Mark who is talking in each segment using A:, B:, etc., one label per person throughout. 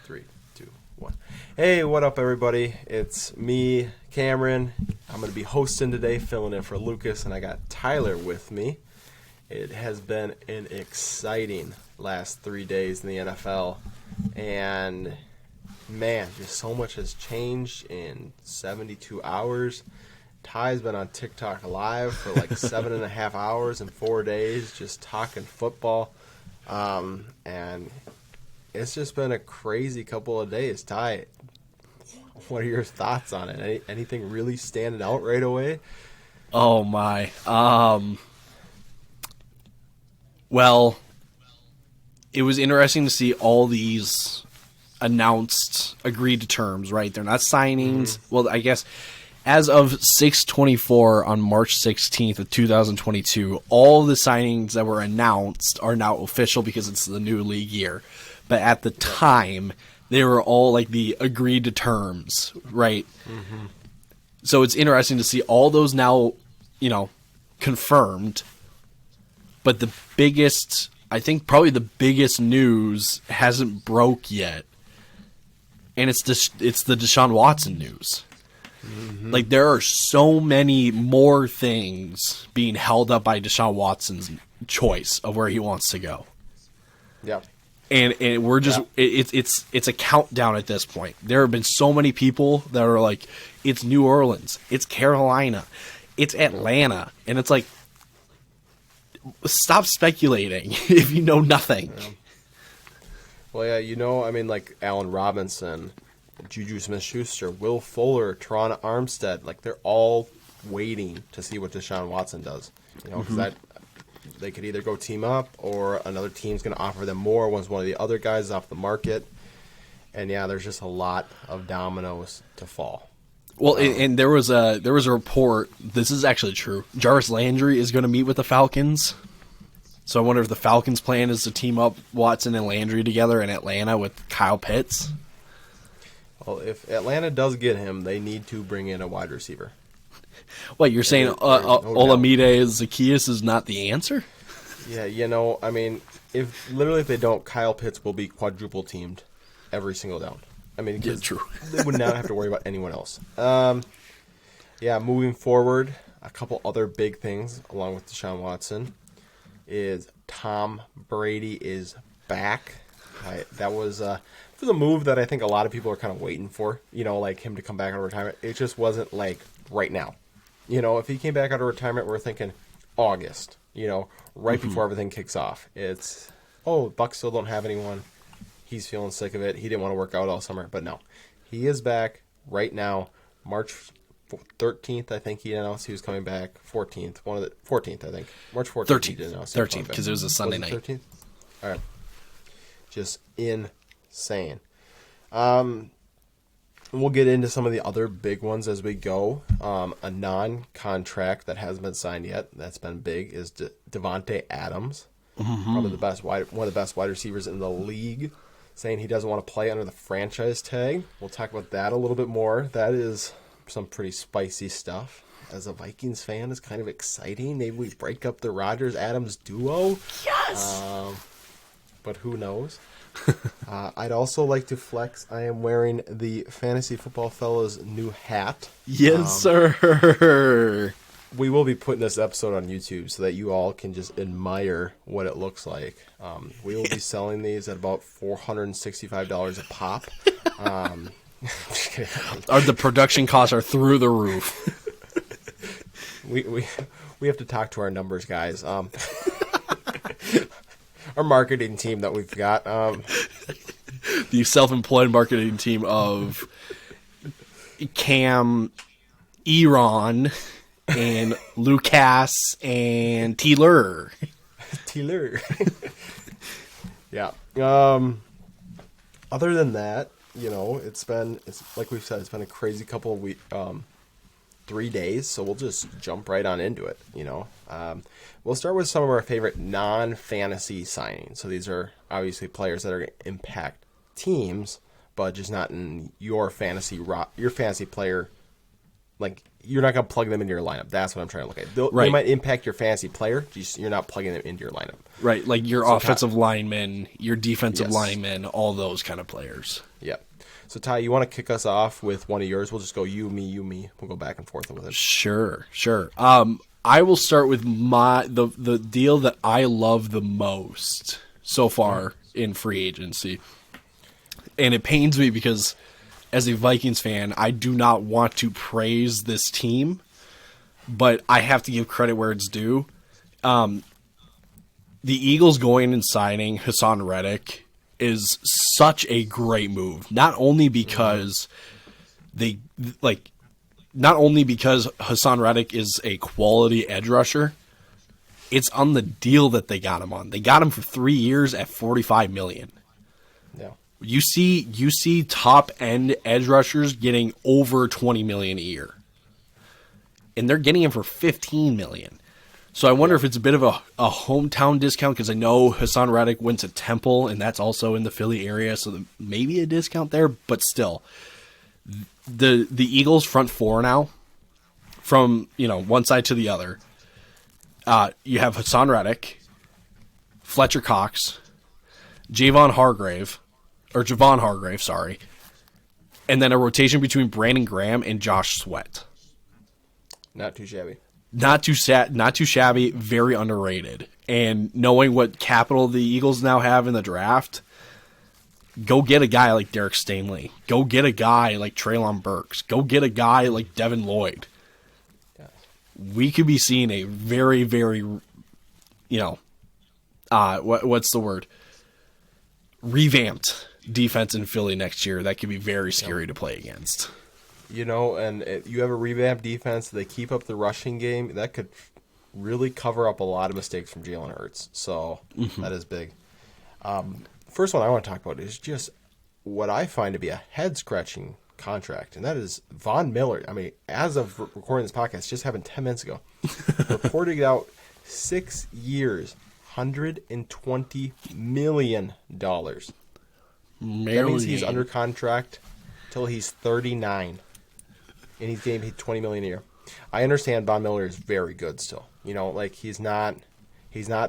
A: 3, 2, 1. Hey, what up, everybody? It's me, Cameron. I'm going to be hosting today, filling in for Lucas, and I got Tyler with me. It has been an exciting last 3 days in the NFL, and man, just so much has changed in 72 hours. Ty's been on TikTok live for like 7.5 hours in 4 days, just talking football, and it's just been a crazy couple of days. Ty, what are your thoughts on it? Anything really standing out right away?
B: Oh my. Well, it was interesting to see all these announced, agreed to terms, right? They're not signings. Mm-hmm. Well, I guess as of 6/24 on March 16th of 2022, all the signings that were announced are now official because it's the new league year. But at the time, they were all like the agreed to terms, right? Mm-hmm. So it's interesting to see all those now, confirmed. But the biggest, I think probably the biggest news hasn't broke yet. And it's the Deshaun Watson news. Mm-hmm. Like, there are so many more things being held up by Deshaun Watson's choice of where he wants to go.
A: Yeah.
B: And we're just it's a countdown at this point. There have been so many people that are like, it's New Orleans, it's Carolina, it's Atlanta, and it's like, stop speculating if you know nothing.
A: Yeah. Well, yeah, like Allen Robinson, Juju Smith-Schuster, Will Fuller, Teron Armstead, like they're all waiting to see what Deshaun Watson does. Because they could either go team up or another team's going to offer them more once one of the other guys is off the market. And yeah, there's just a lot of dominoes to fall.
B: Well, and there was a report. This is actually true. Jarvis Landry is going to meet with the Falcons. So I wonder if the Falcons' plan is to team up Watson and Landry together in Atlanta with Kyle Pitts.
A: Well, if Atlanta does get him, they need to bring in a wide receiver.
B: What, you're saying Olamide Zaccheaus is not the answer?
A: Yeah, if they don't, Kyle Pitts will be quadruple teamed every single down.
B: Yeah, true.
A: They would not have to worry about anyone else. Moving forward, a couple other big things along with Deshaun Watson is Tom Brady is back. That was a move that I think a lot of people are kind of waiting for, like him to come back out of retirement. It just wasn't like right now. If he came back out of retirement, we're thinking August, right before everything kicks off. It's, Bucs still don't have anyone. He's feeling sick of it. He didn't want to work out all summer. But no, he is back right now. March 13th, I think he announced he was coming back. 14th, 14th, I think. March 14th.
B: 13th, because it was a Sunday night. 13th?
A: All right. Just insane. We'll get into some of the other big ones as we go. A non-contract that hasn't been signed yet, that's been big, is Davante Adams. Mm-hmm. Probably one of the best wide receivers in the league, saying he doesn't want to play under the franchise tag. We'll talk about that a little bit more. That is some pretty spicy stuff. As a Vikings fan, it's kind of exciting. Maybe we break up the Rodgers-Adams duo.
B: Yes!
A: But who knows? I'd also like to flex. I am wearing the Fantasy Football Fellas new hat.
B: Yes, sir.
A: We will be putting this episode on YouTube so that you all can just admire what it looks like. We will be selling these at about $465 a pop.
B: The production costs are through the roof.
A: We have to talk to our numbers, guys. Our marketing team that we've got.
B: The self-employed marketing team of Cam, Eron, and Lucas, and Taylor.
A: Yeah. Other than that, it's like we've said, it's been a crazy couple of weeks. 3 days, so we'll just jump right on into it. We'll start with some of our favorite non-fantasy signings. So these are obviously players that are going to impact teams, but just not in your fantasy player like you're not going to plug them into your lineup. That's what I'm trying to look at. They
B: Right.
A: might impact your fantasy player. You're not plugging them into your lineup.
B: Right, like your offensive linemen, your defensive
A: Yes.
B: linemen, all those kind of players.
A: Yeah. So Ty, you want to kick us off with one of yours? We'll just go you, me. We'll go back and forth with it.
B: Sure. I will start with the deal that I love the most so far in free agency. And it pains me because as a Vikings fan, I do not want to praise this team, but I have to give credit where it's due. The Eagles going and signing Hassan Reddick is such a great move. Not only because Hassan Reddick is a quality edge rusher, it's on the deal that they got him on. They got him for 3 years at $45 million.
A: Yeah.
B: You see top end edge rushers getting over $20 million a year, and they're getting him for $15 million. So I wonder if it's a bit of a hometown discount, because I know Hassan Reddick went to Temple, and that's also in the Philly area, so maybe a discount there. But still, the Eagles front four now, from one side to the other. You have Hassan Reddick, Fletcher Cox, Javon Hargrave, sorry, and then a rotation between Brandon Graham and Josh Sweat.
A: Not too shabby.
B: Not too shabby, very underrated. And knowing what capital the Eagles now have in the draft, go get a guy like Derek Stingley. Go get a guy like Treylon Burks. Go get a guy like Devin Lloyd.
A: Yeah.
B: We could be seeing a very, very, what's the word? Revamped defense in Philly next year. That could be very scary to play against.
A: And you have a revamped defense. They keep up the rushing game. That could really cover up a lot of mistakes from Jalen Hurts. So that is big. First one I want to talk about is just what I find to be a head-scratching contract, and that is Von Miller. I mean, as of recording this podcast, just happened 10 minutes ago, reported out 6 years, $120 million. That means he's under contract till he's 39. And he's getting paid $20 million a year. I understand Von Miller is very good still. He's not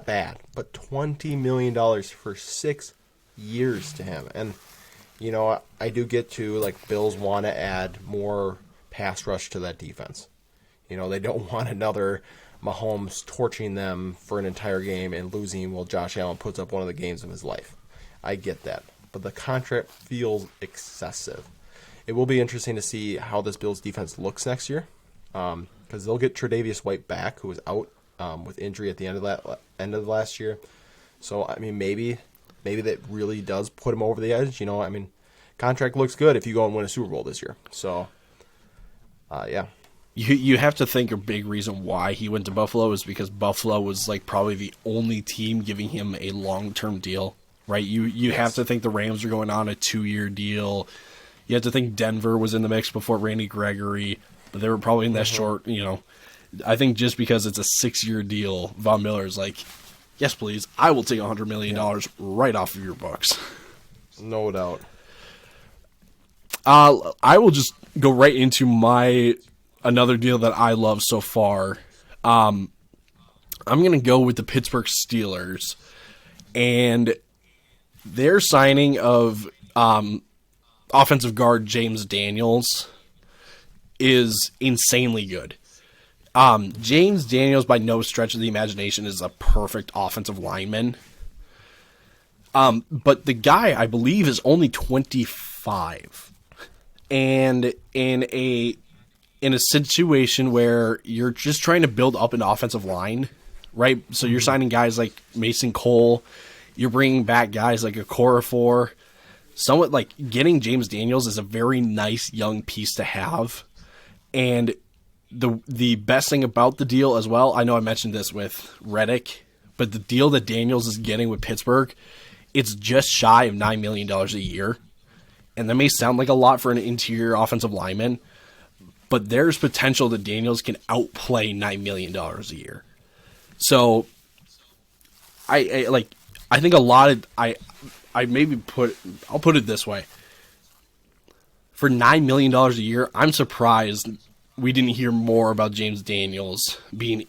A: bad, but $20 million for 6 years to him. And I do get to Bills want to add more pass rush to that defense. They don't want another Mahomes torching them for an entire game and losing while Josh Allen puts up one of the games of his life. I get that, but the contract feels excessive. It will be interesting to see how this Bills defense looks next year, because they'll get Tre'Davious White back, who was out with injury at the end of last year. So I mean, maybe that really does put him over the edge. Contract looks good if you go and win a Super Bowl this year. So, yeah.
B: You have to think a big reason why he went to Buffalo is because Buffalo was probably the only team giving him a long-term deal, right? You have to think the Rams are going on a 2-year deal. You have to think Denver was in the mix before Randy Gregory, but they were probably in that short, I think just because it's a 6-year deal, Von Miller's yes, please, I will take $100 million right off of your books.
A: No doubt.
B: I will just go right into another deal that I love so far. I'm going to go with the Pittsburgh Steelers and their signing of offensive guard James Daniels is insanely good. James Daniels, by no stretch of the imagination, is a perfect offensive lineman. But the guy, I believe, is only 25. And in a situation where you're just trying to build up an offensive line, right? So you're signing guys like Mason Cole, you're bringing back guys like Okorafor. Somewhat getting James Daniels is a very nice young piece to have. And the best thing about the deal as well, I know I mentioned this with Reddick, but the deal that Daniels is getting with Pittsburgh, it's just shy of $9 million a year. And that may sound like a lot for an interior offensive lineman, but there's potential that Daniels can outplay $9 million a year. So I think a lot of I'll put it this way. For $9 million a year, I'm surprised we didn't hear more about James Daniels being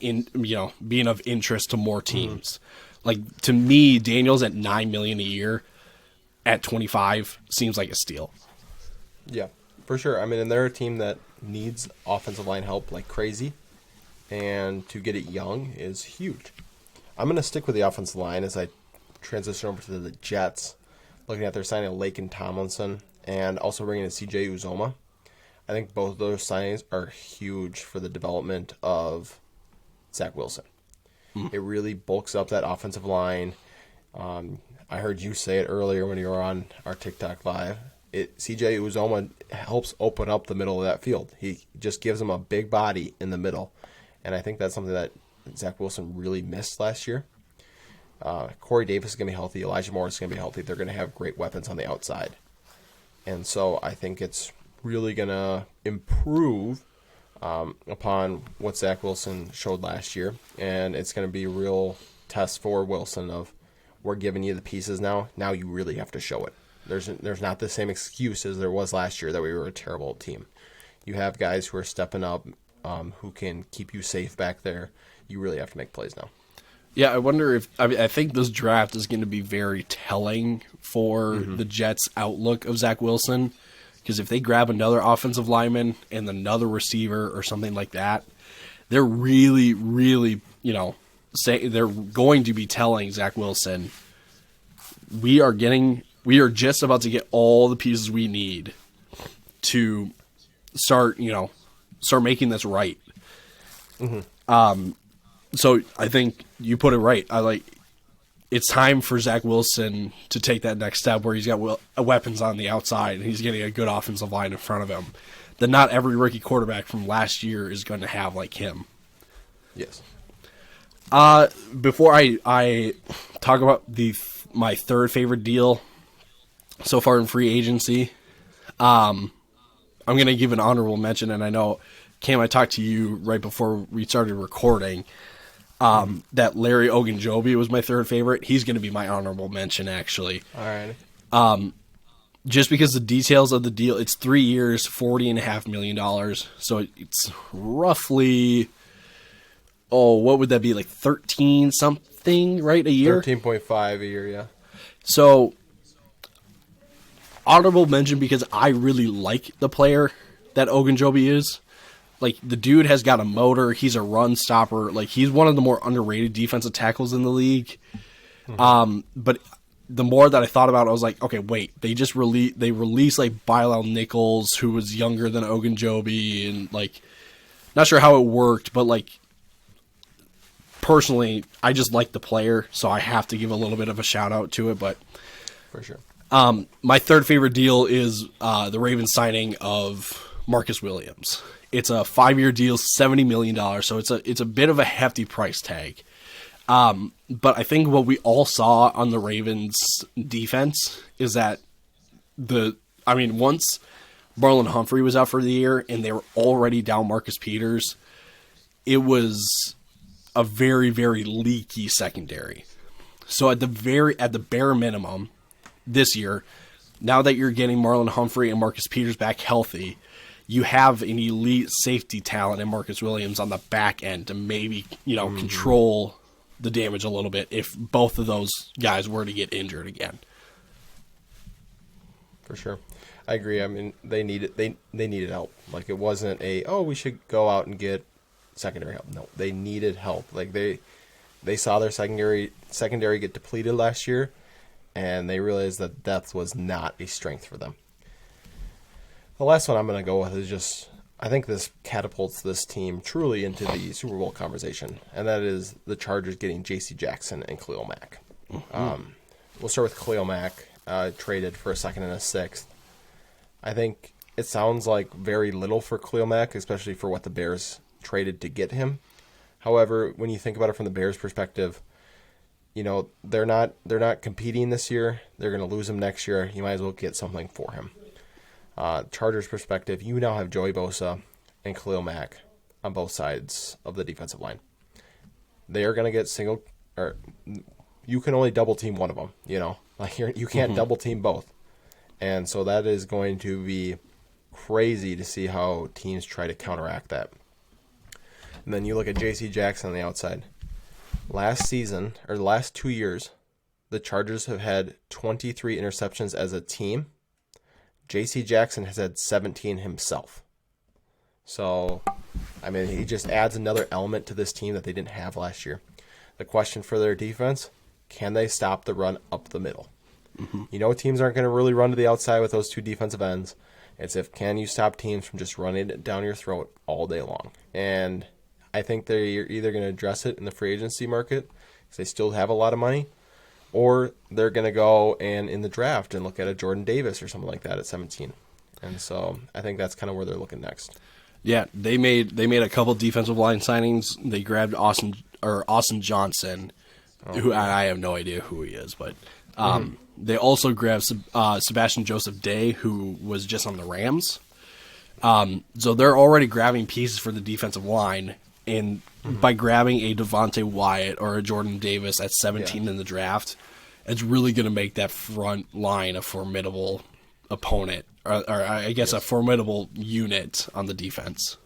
B: being of interest to more teams. Like, to me, Daniels at $9 million a year at 25 seems like a steal.
A: Yeah, for sure. I mean, and they're a team that needs offensive line help like crazy, and to get it young is huge. I'm going to stick with the offensive line as I transition over to the Jets, looking at their signing of Laken Tomlinson and also bringing in C.J. Uzoma. I think both of those signings are huge for the development of Zach Wilson. It really bulks up that offensive line. I heard you say it earlier when you were on our TikTok live. C.J. Uzoma helps open up the middle of that field. He just gives them a big body in the middle. And I think that's something that Zach Wilson really missed last year. Corey Davis is going to be healthy. Elijah Moore is going to be healthy. They're going to have great weapons on the outside. And so I think it's really going to improve upon what Zach Wilson showed last year. And it's going to be a real test for Wilson of, we're giving you the pieces now. Now you really have to show it. There's not the same excuse as there was last year that we were a terrible team. You have guys who are stepping up, who can keep you safe back there. You really have to make plays now.
B: Yeah, I wonder if I think this draft is going to be very telling for the Jets' outlook of Zach Wilson, because if they grab another offensive lineman and another receiver or something like that, they're really, really, they're going to be telling Zach Wilson, we are just about to get all the pieces we need to start making this right. So I think you put it right. It's time for Zach Wilson to take that next step where he's got weapons on the outside and he's getting a good offensive line in front of him that not every rookie quarterback from last year is going to have like him.
A: Yes.
B: Before I talk about my third favorite deal so far in free agency, I'm going to give an honorable mention, and I know, Cam, I talked to you right before we started recording that Larry Ogunjobi was my third favorite. He's going to be my honorable mention, actually.
A: All right.
B: Just because the details of the deal, it's 3 years, $40.5 million. So it's roughly, what would that be, like 13 something, right, a year?
A: 13.5 a year, yeah.
B: So, honorable mention because I really like the player that Ogunjobi is. Like, the dude has got a motor. He's a run stopper. Like, he's one of the more underrated defensive tackles in the league. But the more that I thought about it, I was like, okay, wait. They released like Bilal Nichols, who was younger than Ogunjobi, and like, not sure how it worked, but like, personally, I just like the player, so I have to give a little bit of a shout out to it. But
A: for sure,
B: my third favorite deal is the Ravens signing of Marcus Williams. It's a 5-year deal, $70 million, so it's a bit of a hefty price tag. But I think what we all saw on the Ravens defense is that once Marlon Humphrey was out for the year and they were already down Marcus Peters, it was a very, very leaky secondary. So at the bare minimum this year, now that you're getting Marlon Humphrey and Marcus Peters back healthy, you have an elite safety talent in Marcus Williams on the back end to maybe, control the damage a little bit if both of those guys were to get injured again.
A: For sure. I agree. I mean, they needed help. Like, it wasn't we should go out and get secondary help. No, they needed help. Like, they saw their secondary get depleted last year, and they realized that depth was not a strength for them. The last one I'm going to go with is just, I think this catapults this team truly into the Super Bowl conversation, and that is the Chargers getting J.C. Jackson and Khalil Mack. We'll start with Khalil Mack, traded for a second and a sixth. I think it sounds like very little for Khalil Mack, especially for what the Bears traded to get him. However, when you think about it from the Bears' perspective, they're not competing this year. They're going to lose him next year. You might as well get something for him. Chargers' perspective, you now have Joey Bosa and Khalil Mack on both sides of the defensive line. They are going to get you can only double team one of them. You can't double team both, and so that is going to be crazy to see how teams try to counteract that. And then you look at J.C. Jackson on the outside. Last season, or the last 2 years, the Chargers have had 23 interceptions as a team. J.C. Jackson has had 17 himself. So, I mean, he just adds another element to this team that they didn't have last year. The question for their defense, can they stop the run up the middle? Mm-hmm. You know teams aren't going to really run to the outside with those two defensive ends. It's can you stop teams from just running it down your throat all day long? And I think they're either going to address it in the free agency market because they still have a lot of money, or they're going to go and in the draft and look at a Jordan Davis or something like that at 17. And so I think that's kind of where they're looking next.
B: Yeah, they made a couple defensive line signings. They grabbed Austin Johnson, who I have no idea who he is, but they also grabbed Sebastian Joseph Day, who was just on the Rams. So they're already grabbing pieces for the defensive line, and by grabbing a Devontae Wyatt or a Jordan Davis at 17 in the draft, it's really going to make that front line a formidable opponent, or I guess a formidable unit on the defense.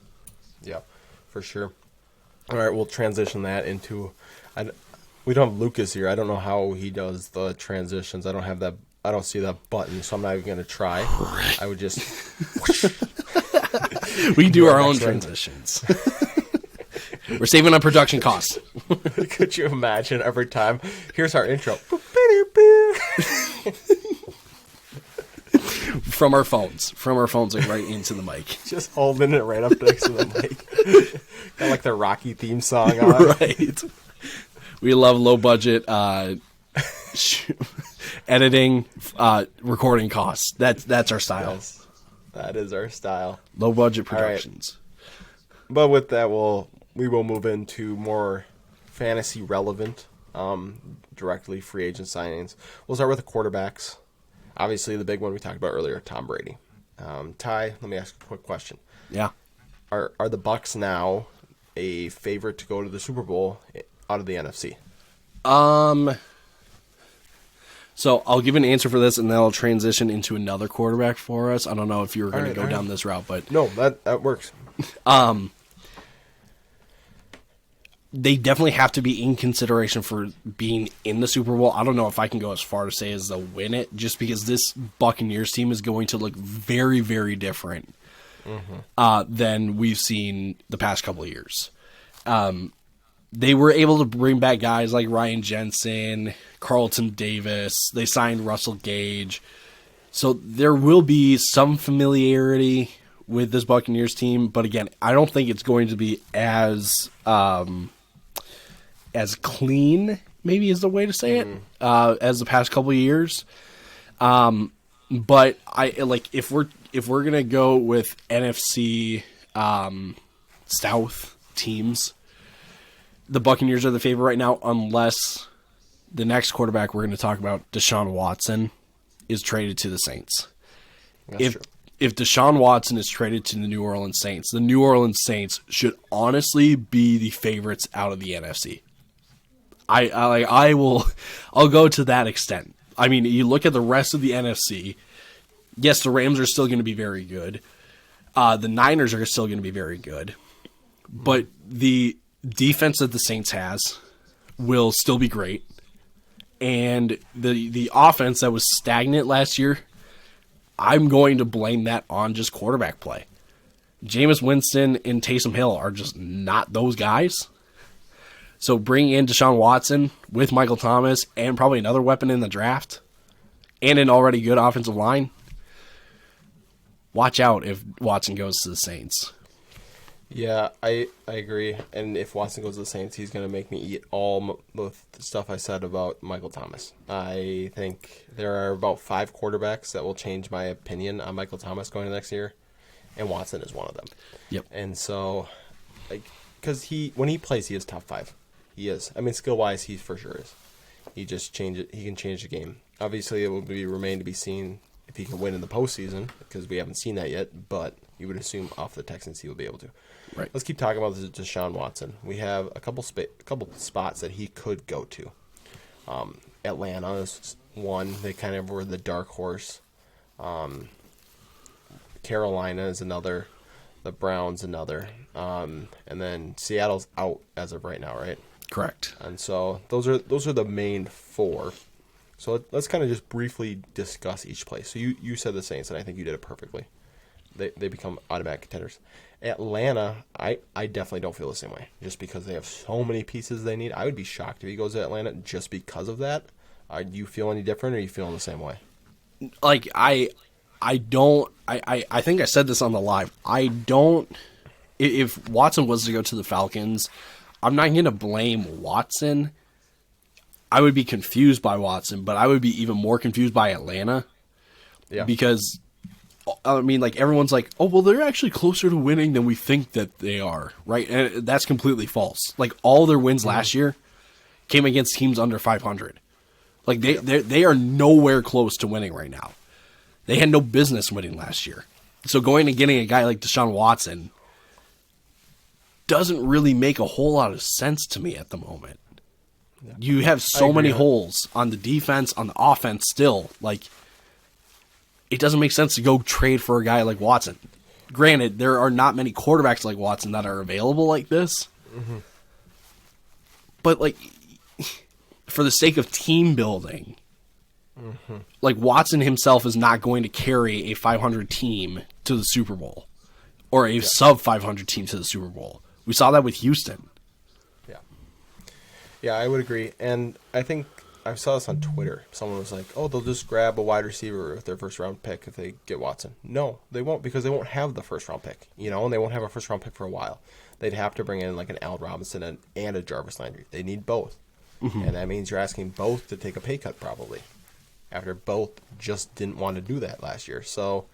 A: Yeah, for sure. All right, we'll transition that into. We don't have Lucas here. I don't know how he does the transitions. I don't have that. I don't see that button, so I'm not even going to try. I would just.
B: We do our own transitions. We're saving on production costs.
A: Could you imagine every time? Here's our intro.
B: From our phones, like right into the mic.
A: Just holding it right up next to the mic. Got like the Rocky theme song on.
B: Right. We love low budget editing, recording costs. That's our style.
A: Yes, that is our style.
B: Low budget productions.
A: Right. But with that, we will move into more fantasy relevant, directly free agent signings. We'll start with the quarterbacks. Obviously, the big one we talked about earlier, Tom Brady. Ty, let me ask a quick question.
B: Yeah.
A: Are the Bucs now a favorite to go to the Super Bowl out of the NFC?
B: So I'll give an answer for this, and then I'll transition into another quarterback for us. I don't know if you were going to go down this route, but
A: no, that works.
B: They definitely have to be in consideration for being in the Super Bowl. I don't know if I can go as far to say as they'll win it, just because this Buccaneers team is going to look very, very different than we've seen the past couple of years. They were able to bring back guys like Ryan Jensen, Carlton Davis. They signed Russell Gage. So there will be some familiarity with this Buccaneers team, but again, I don't think it's going to be as clean, maybe is the way to say it, as the past couple of years. But I like if we're gonna go with NFC South teams, the Buccaneers are the favorite right now, unless the next quarterback we're going to talk about, Deshaun Watson, is traded to the Saints.
A: That's true.
B: If Deshaun Watson is traded to the New Orleans Saints should honestly be the favorites out of the NFC. I'll go to that extent. I mean, you look at the rest of the NFC. Yes, the Rams are still going to be very good. The Niners are still going to be very good. But the defense that the Saints has will still be great. And the offense that was stagnant last year, I'm going to blame that on just quarterback play. Jameis Winston and Taysom Hill are just not those guys. So bring in Deshaun Watson with Michael Thomas and probably another weapon in the draft and an already good offensive line. Watch out if Watson goes to the Saints.
A: Yeah, I agree. And if Watson goes to the Saints, he's going to make me eat all the stuff I said about Michael Thomas. I think there are about 5 quarterbacks that will change my opinion on Michael Thomas going to next year, and Watson is one of them.
B: Yep.
A: And so, because when he plays, he is top 5. He is. I mean, skill-wise, he for sure is. He just he can change the game. Obviously, it will remain to be seen if he can win in the postseason, because we haven't seen that yet, but you would assume off the Texans he will be able to.
B: Right.
A: Let's keep talking about Deshaun Watson. We have a couple spots that he could go to. Atlanta is one. They kind of were the dark horse. Carolina is another. The Browns another. And then Seattle's out as of right now, right?
B: Correct.
A: And so those are the main 4. So let's kind of just briefly discuss each place. So you said the Saints, and I think you did it perfectly. They become automatic contenders. Atlanta, I definitely don't feel the same way, just because they have so many pieces they need. I would be shocked if he goes to Atlanta just because of that. Do you feel any different, or are you feeling the same way?
B: Like, I think I said this on the live. I don't. If Watson was to go to the Falcons, I'm not going to blame Watson. I would be confused by Watson, but I would be even more confused by Atlanta.
A: Yeah.
B: Because, I mean, like, everyone's like, oh, well, they're actually closer to winning than we think that they are, right? And that's completely false. Like, all their wins last year came against teams under 500. Like, they are nowhere close to winning right now. They had no business winning last year. So going and getting a guy like Deshaun Watson doesn't really make a whole lot of sense to me at the moment. Yeah. You have so many holes on the defense, on the offense still. Like, it doesn't make sense to go trade for a guy like Watson. Granted, there are not many quarterbacks like Watson that are available like this. Mm-hmm. But, like, for the sake of team building, like, Watson himself is not going to carry a 500 team to the Super Bowl or a sub 500 team to the Super Bowl. We saw that with Houston.
A: Yeah, I would agree. And I think I saw this on Twitter. Someone was like, oh, they'll just grab a wide receiver with their first-round pick if they get Watson. No, they won't, because they won't have the first-round pick, and they won't have a first-round pick for a while. They'd have to bring in like an Allen Robinson and a Jarvis Landry. They need both. Mm-hmm. And that means you're asking both to take a pay cut probably, after both just didn't want to do that last year. So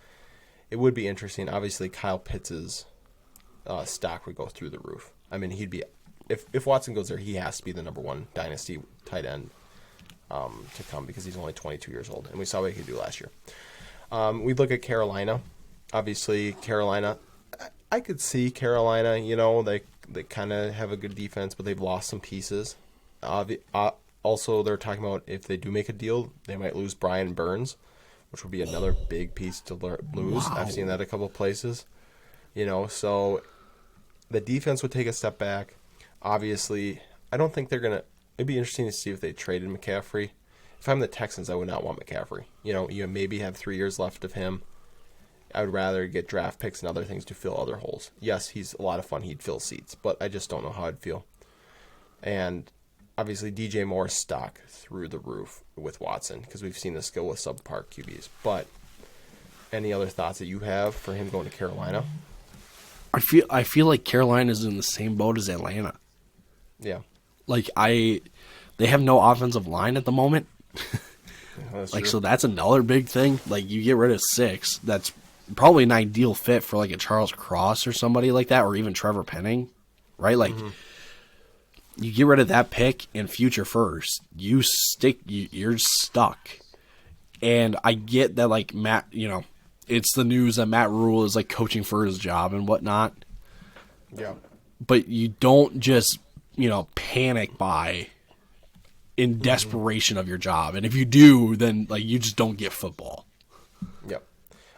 A: it would be interesting. Obviously, Kyle Pitts' stock would go through the roof. I mean, he'd be... If Watson goes there, he has to be the number 1 dynasty tight end to come, because he's only 22 years old, and we saw what he could do last year. We'd look at Carolina. Obviously, Carolina, I could see Carolina, they kind of have a good defense, but they've lost some pieces. Also, they're talking about if they do make a deal, they might lose Brian Burns, which would be another big piece to lose. Wow. I've seen that a couple of places. So the defense would take a step back. Obviously, I don't think they're going to... It'd be interesting to see if they traded McCaffrey. If I'm the Texans, I would not want McCaffrey. You maybe have 3 years left of him. I would rather get draft picks and other things to fill other holes. Yes, he's a lot of fun. He'd fill seats, but I just don't know how I'd feel. And obviously, DJ Moore's stock through the roof with Watson, because we've seen this go with subpar QBs. But any other thoughts that you have for him going to Carolina?
B: I feel like Carolina's in the same boat as Atlanta.
A: Yeah.
B: Like, they have no offensive line at the moment.
A: That's
B: like,
A: true.
B: so that's another big thing. Like, you get rid of 6. That's probably an ideal fit for, like, a Charles Cross or somebody like that, or even Trevor Penning, right? Like, you get rid of that pick and future first. You're stuck. And I get that, like, Matt, it's the news that Matt Rule is, like, coaching for his job and whatnot.
A: Yeah.
B: But you don't just... panic buy in desperation of your job. And if you do, then like you just don't get football.
A: Yep.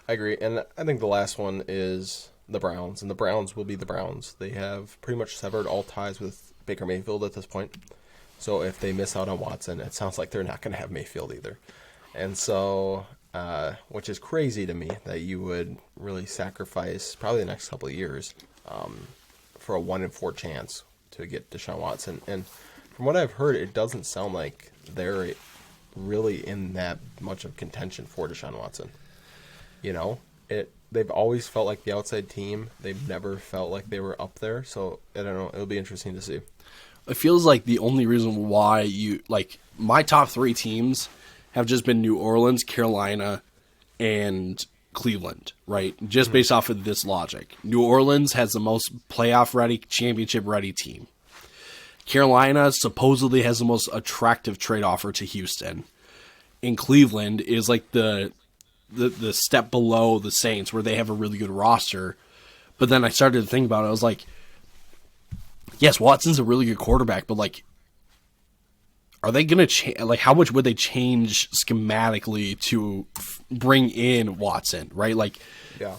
A: I agree. And I think the last one is the Browns. And the Browns will be the Browns. They have pretty much severed all ties with Baker Mayfield at this point. So if they miss out on Watson, it sounds like they're not going to have Mayfield either. And so, which is crazy to me that you would really sacrifice probably the next couple of years for a 1-in-4 chance to get Deshaun Watson. And from what I've heard, it doesn't sound like they're really in that much of contention for Deshaun Watson. They've always felt like the outside team. They've never felt like they were up there. So, I don't know. It'll be interesting to see.
B: It feels like the only reason why my top 3 teams have just been New Orleans, Carolina, and Cleveland, right? Just based off of this logic. New Orleans has the most playoff-ready, championship-ready team. Carolina supposedly has the most attractive trade offer to Houston. And Cleveland is like the step below the Saints, where they have a really good roster. But then I started to think about it. I was like, yes, Watson's a really good quarterback, but like, are they going to like how much would they change schematically to bring in Watson, right? Like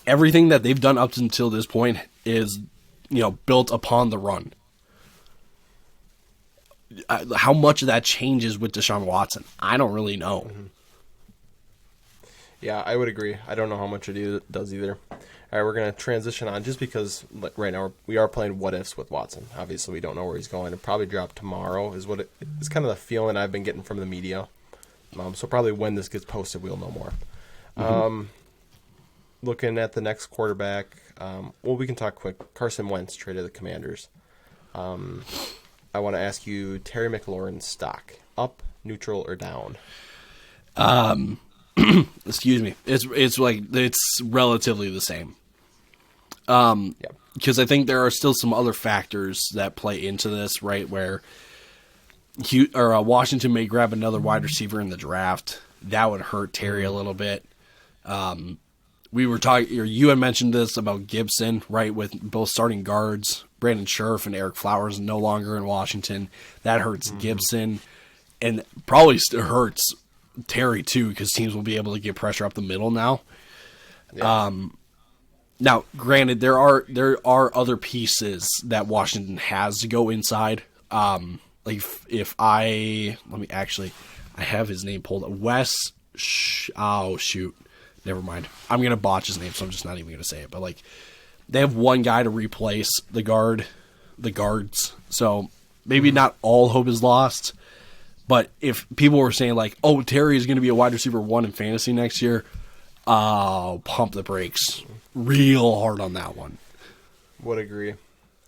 B: everything that they've done up until this point is, built upon the run. How much of that changes with Deshaun Watson? I don't really know.
A: Mm-hmm. Yeah, I would agree. I don't know how much it does either. All right, we're going to transition on just because right now we are playing what ifs with Watson. Obviously, we don't know where he's going. It'll probably drop tomorrow is what it's kind of the feeling I've been getting from the media. So probably when this gets posted, we'll know more. Mm-hmm. Looking at the next quarterback, we can talk quick. Carson Wentz traded the Commanders. I want to ask you, Terry McLaurin's stock, up, neutral, or down?
B: Excuse me. It's relatively the same. Because I think there are still some other factors that play into this, right? Where Washington may grab another wide receiver in the draft. That would hurt Terry a little bit. We were talking. You had mentioned this about Gibson, right? With both starting guards, Brandon Scherf and Eric Flowers, no longer in Washington. That hurts Gibson, and probably still hurts Terry too, because teams will be able to get pressure up the middle now. Yeah. Now, granted, there are other pieces that Washington has to go inside. I have his name pulled up. Never mind. I'm gonna botch his name, so I'm just not even gonna say it. But they have one guy to replace the guards. So maybe not all hope is lost. But if people were saying Terry is going to be a wide receiver 1 in fantasy next year, pump the brakes real hard on that one.
A: Would agree.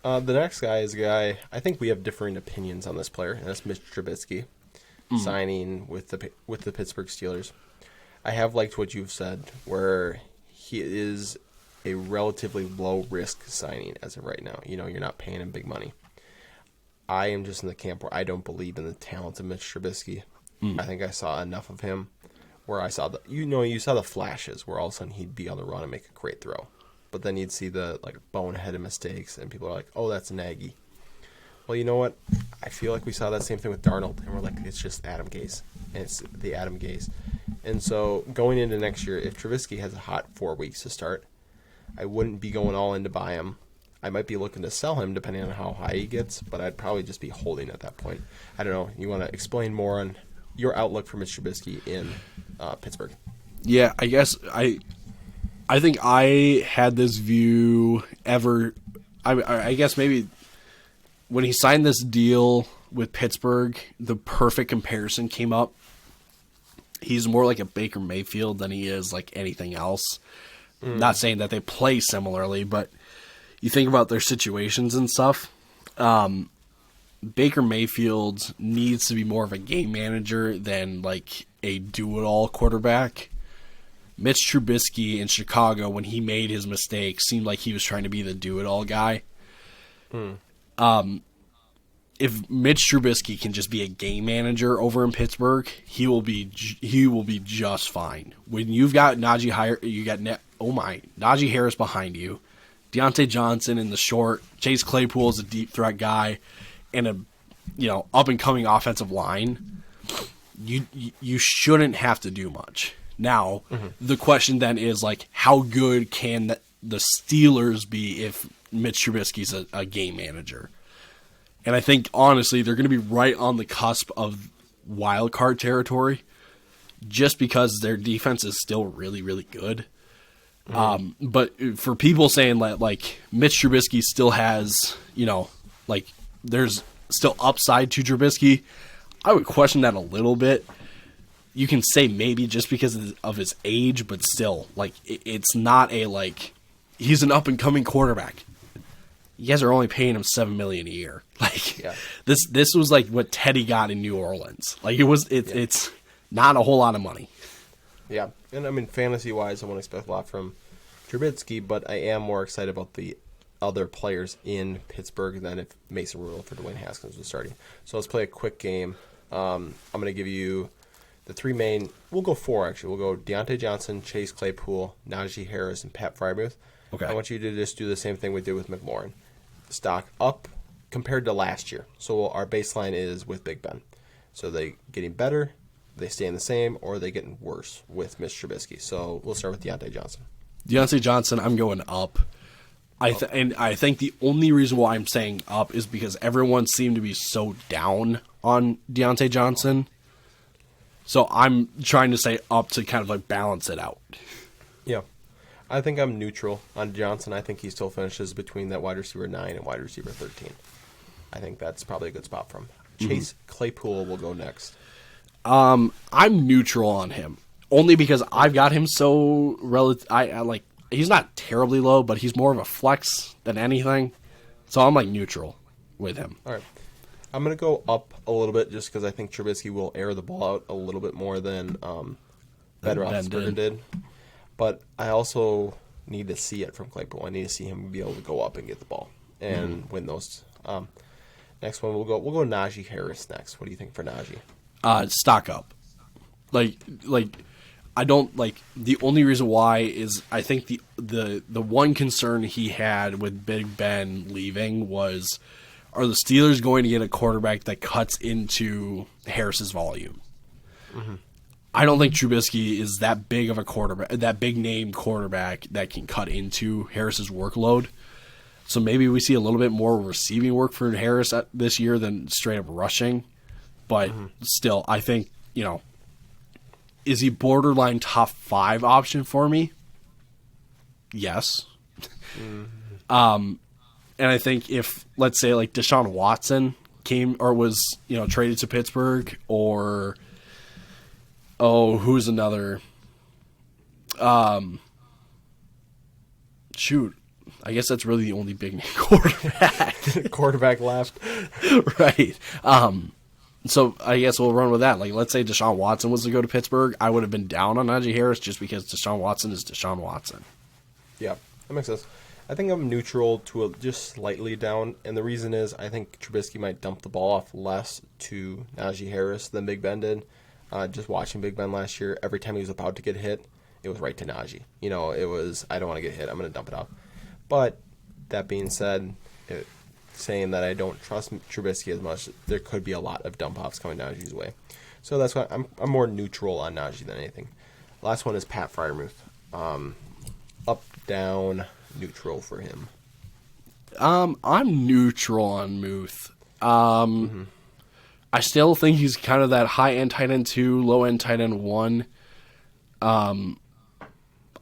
A: The next guy is a guy, I think we have differing opinions on this player, and that's Mitch Trubisky, signing with the Pittsburgh Steelers. I have liked what you've said, where he is a relatively low-risk signing as of right now. You're not paying him big money. I am just in the camp where I don't believe in the talent of Mitch Trubisky. I think I saw enough of him where I saw you saw the flashes where all of a sudden he'd be on the run and make a great throw. But then you'd see the boneheaded mistakes and people are like, oh, that's Nagy. Well, you know what? I feel like we saw that same thing with Darnold, and we're like, it's just Adam Gase. And it's the Adam Gase. And so going into next year, if Trubisky has a hot 4 weeks to start, I wouldn't be going all in to buy him. I might be looking to sell him depending on how high he gets, but I'd probably just be holding at that point. I don't know. You want to explain more on your outlook for Mitch Trubisky in Pittsburgh?
B: Yeah, I guess I think I had this view I guess maybe when he signed this deal with Pittsburgh, the perfect comparison came up. He's more like a Baker Mayfield than he is like anything else. Not saying that they play similarly, but you think about their situations and stuff. Baker Mayfield needs to be more of a game manager than a do-it-all quarterback. Mitch Trubisky in Chicago, when he made his mistakes, seemed like he was trying to be the do-it-all guy. If Mitch Trubisky can just be a game manager over in Pittsburgh, he will be just fine. When you've got Najee Harris behind you, Deontay Johnson in the short, Chase Claypool is a deep threat guy, and a up and coming offensive line, you shouldn't have to do much. Now, the question then is how good can the Steelers be if Mitch Trubisky's a game manager? And I think honestly they're going to be right on the cusp of wild card territory, just because their defense is still really, really good. But for people saying that Mitch Trubisky still has, there's still upside to Trubisky, I would question that a little bit. You can say maybe just because of his age, but still, it's not he's an up and coming quarterback. You guys are only paying him $7 million a year. This was what Teddy got in New Orleans. It's not a whole lot of money.
A: Yeah, and I mean, fantasy-wise, I won't expect a lot from Trubisky, but I am more excited about the other players in Pittsburgh than if Mason Rudolph or Dwayne Haskins was starting. So let's play a quick game. I'm going to give you the three main. We'll go four, actually. We'll go Deontay Johnson, Chase Claypool, Najee Harris, and Pat Freiermuth. Okay. I want you to just do the same thing we did with McLaurin. Stock up compared to last year. So our baseline is with Big Ben. So they getting better, they staying the same, or are they getting worse with Mitch Trubisky? So we'll start with Deontay Johnson.
B: Deontay Johnson, I'm going up. And I think the only reason why I'm saying up is because everyone seemed to be so down on Deontay Johnson. So I'm trying to say up to kind of like balance it out.
A: Yeah. I think I'm neutral on Johnson. I think he still finishes between that wide receiver 9 and wide receiver 13. I think that's probably a good spot for him. Chase Claypool will go next.
B: I'm neutral on him. Only because I've got him so I like he's not terribly low, but he's more of a flex than anything. So I'm like neutral with him.
A: All right. I'm going to go up a little bit just because I think Trubisky will air the ball out a little bit more than Ben Roethlisberger did. But I also need to see it from Claypool. I need to see him be able to go up and get the ball and win those. Next one, we'll go Najee Harris next. What do you think for Najee?
B: Stock up. Like I don't like the only reason why is I think the one concern he had with Big Ben leaving was, are the Steelers going to get a quarterback that cuts into Harris's volume? Mm-hmm. I don't think Trubisky is that big of a quarterback, that big name quarterback that can cut into Harris's workload. So maybe we see a little bit more receiving work for Harris this year than straight up rushing. But still, I think, is he borderline top 5 option for me? Yes. And I think if, let's say, like Deshaun Watson came or was, traded to Pittsburgh, or, who's another? Shoot. I guess that's really the only big name quarterback.
A: Quarterback left.
B: Right. So I guess we'll run with that. Like, let's say Deshaun Watson was to go to Pittsburgh, I would have been down on Najee Harris just because Deshaun Watson is Deshaun Watson.
A: Yeah, that makes sense. I think I'm neutral to just slightly down, and the reason is I think Trubisky might dump the ball off less to Najee Harris than Big Ben did. Just watching Big Ben last year, every time he was about to get hit, it was right to Najee. It was, I don't want to get hit, I'm going to dump it off. But that being said, saying that I don't trust Trubisky as much, there could be a lot of dump-offs coming Najee's way. So that's why I'm more neutral on Najee than anything. Last one is Pat Freiermuth. Up, down, neutral for him.
B: I'm neutral on Muth. I still think he's kind of that high-end tight end 2, low-end tight end 1.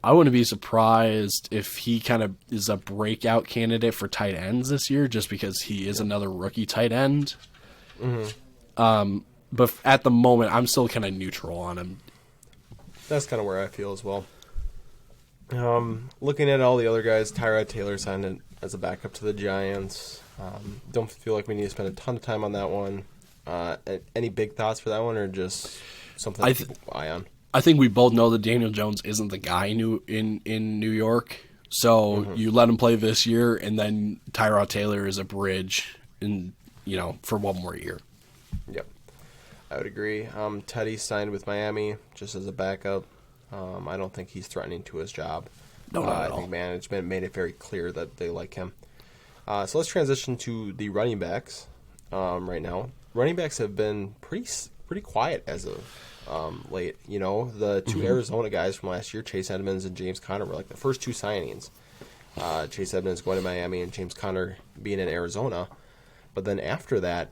B: I wouldn't be surprised if he kind of is a breakout candidate for tight ends this year, just because he is another rookie tight end. But at the moment, I'm still kind of neutral on him.
A: That's kind of where I feel as well. Looking at all the other guys, Tyrod Taylor signed in as a backup to the Giants. Don't feel like we need to spend a ton of time on that one. Any big thoughts for that one, or just something to keep an eye on?
B: I think we both know that Daniel Jones isn't the guy in New York. So you let him play this year, and then Tyrod Taylor is a bridge for one more year.
A: Yep. I would agree. Teddy signed with Miami just as a backup. I don't think he's threatening to his job.
B: No, not at
A: I think management made it very clear that they like him. So let's transition to the running backs right now. Running backs have been pretty quiet as of late. The two Arizona guys from last year, Chase Edmonds and James Conner, were like the first 2 signings. Chase Edmonds going to Miami and James Conner being in Arizona. But then after that,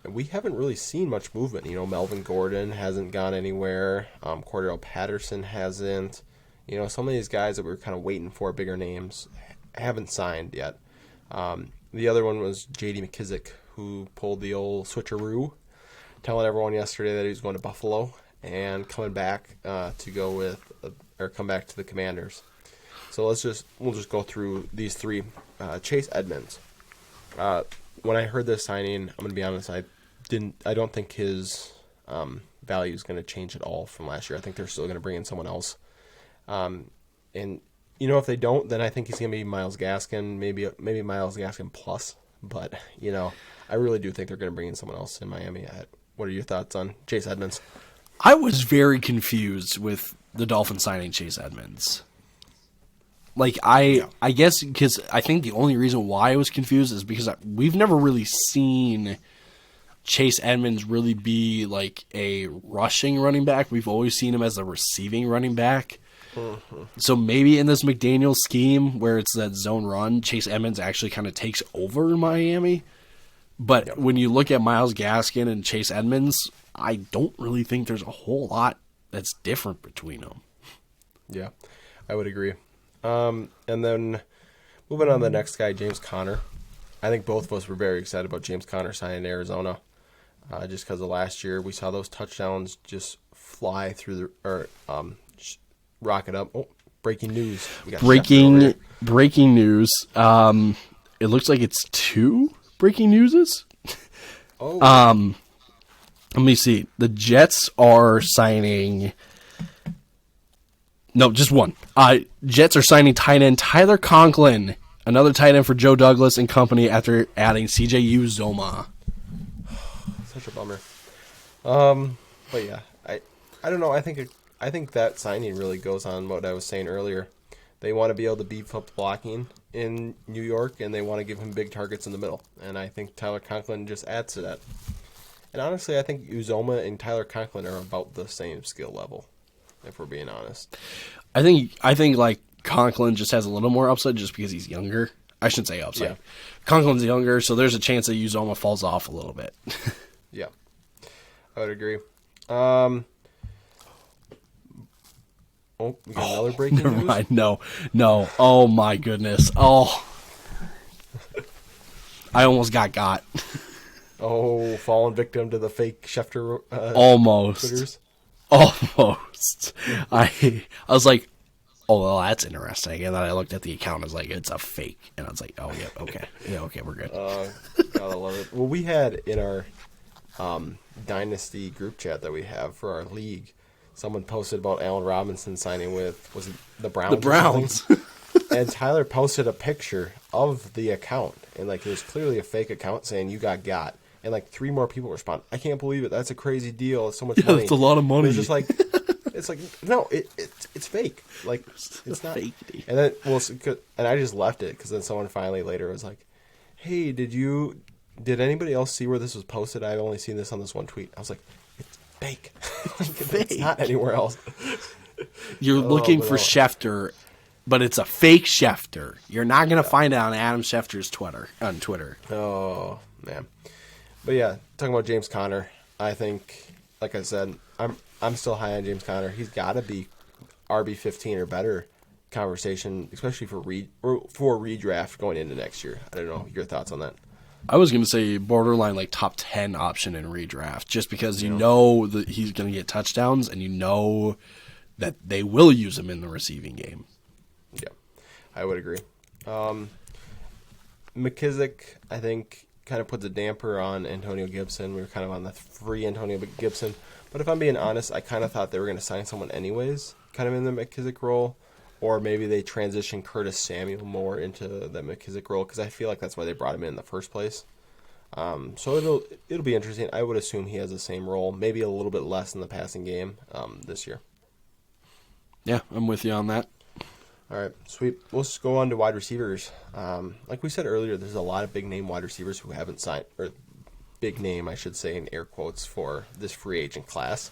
A: we haven't really seen much movement. Melvin Gordon hasn't gone anywhere. Cordell Patterson hasn't. Some of these guys that we were kind of waiting for, bigger names, haven't signed yet. The other one was J.D. McKissick, who pulled the old switcheroo, telling everyone yesterday that he was going to Buffalo and coming back come back to the Commanders. So we'll just go through these 3. Chase Edmonds. When I heard this signing, I'm going to be honest, I don't think his value is going to change at all from last year. I think they're still going to bring in someone else. And if they don't, then I think he's going to be Myles Gaskin, maybe Myles Gaskin plus. But I really do think they're going to bring in someone else in Miami. What are your thoughts on Chase Edmonds?
B: I was very confused with the Dolphins signing Chase Edmonds. Like, I guess because I think the only reason why I was confused is because we've never really seen Chase Edmonds really be like a rushing running back. We've always seen him as a receiving running back. So maybe in this McDaniel scheme where it's that zone run, Chase Edmonds actually kind of takes over in Miami. But when you look at Myles Gaskin and Chase Edmonds, I don't really think there's a whole lot that's different between them.
A: Yeah, I would agree. And then moving on to the next guy, James Conner. I think both of us were very excited about James Conner signing to Arizona. Just because of last year, we saw those touchdowns just fly through rocket up. Oh, breaking news. We got
B: Breaking news. It looks like it's 2 breaking newses.
A: Oh.
B: Let me see. The Jets are signing. No, just one. Jets are signing tight end Tyler Conklin, another tight end for Joe Douglas and company after adding CJ Uzomah.
A: Such a bummer. But yeah, I don't know. I think that signing really goes on what I was saying earlier. They want to be able to beef up blocking in New York, and they want to give him big targets in the middle. And I think Tyler Conklin just adds to that. And honestly, I think Uzomah and Tyler Conklin are about the same skill level, if we're being honest.
B: I think like Conklin just has a little more upside just because he's younger. I shouldn't say upside.
A: Yeah.
B: Conklin's younger, so there's a chance that Uzomah falls off a little bit.
A: Yeah, I would agree. Oh, we got another breaking
B: Never
A: news?
B: mind. No. Oh my goodness. Oh, I almost got.
A: Oh, fallen victim to the fake Schefter
B: Almost.
A: Twitters.
B: Almost. I was like, oh, well, that's interesting. And then I looked at the account. I was like, it's a fake. And I was like, oh, yeah, okay. Yeah, okay, we're good.
A: God, I love it. Well, we had in our Dynasty group chat that we have for our league, someone posted about Allen Robinson signing with, was it the Browns?
B: The Browns.
A: And Tyler posted a picture of the account. And, like, it was clearly a fake account saying, you got. And, like, 3 more people respond. I can't believe it. That's a crazy deal. It's so much money.
B: It's a lot of money.
A: It's just like, no, it's fake. Like, it's not.
B: Fake.
A: And then, and I just left it because then someone finally later was like, hey, did anybody else see where this was posted? I've only seen this on this one tweet. I was like, it's fake. It's not anywhere else.
B: You're looking for Schefter, but it's a fake Schefter. You're not going to find it on Adam Schefter's Twitter.
A: Oh, man. But yeah, talking about James Conner, I think, like I said, I'm still high on James Conner. He's got to be RB15 or better conversation, especially for redraft going into next year. I don't know your thoughts on that.
B: I was going to say borderline like top 10 option in redraft, just because you know that he's going to get touchdowns and you know that they will use him in the receiving game.
A: Yeah, I would agree. McKissick, I think, kind of puts a damper on Antonio Gibson. We were kind of on the free Antonio Gibson. But if I'm being honest, I kind of thought they were going to sign someone anyways, kind of in the McKissick role. Or maybe they transition Curtis Samuel more into the McKissick role, because I feel like that's why they brought him in the first place. So it'll be interesting. I would assume he has the same role, maybe a little bit less in the passing game this year.
B: Yeah, I'm with you on that.
A: All right, sweet. Let's go on to wide receivers. Like we said earlier, there's a lot of big-name wide receivers who haven't signed, or big name, I should say, in air quotes, for this free agent class,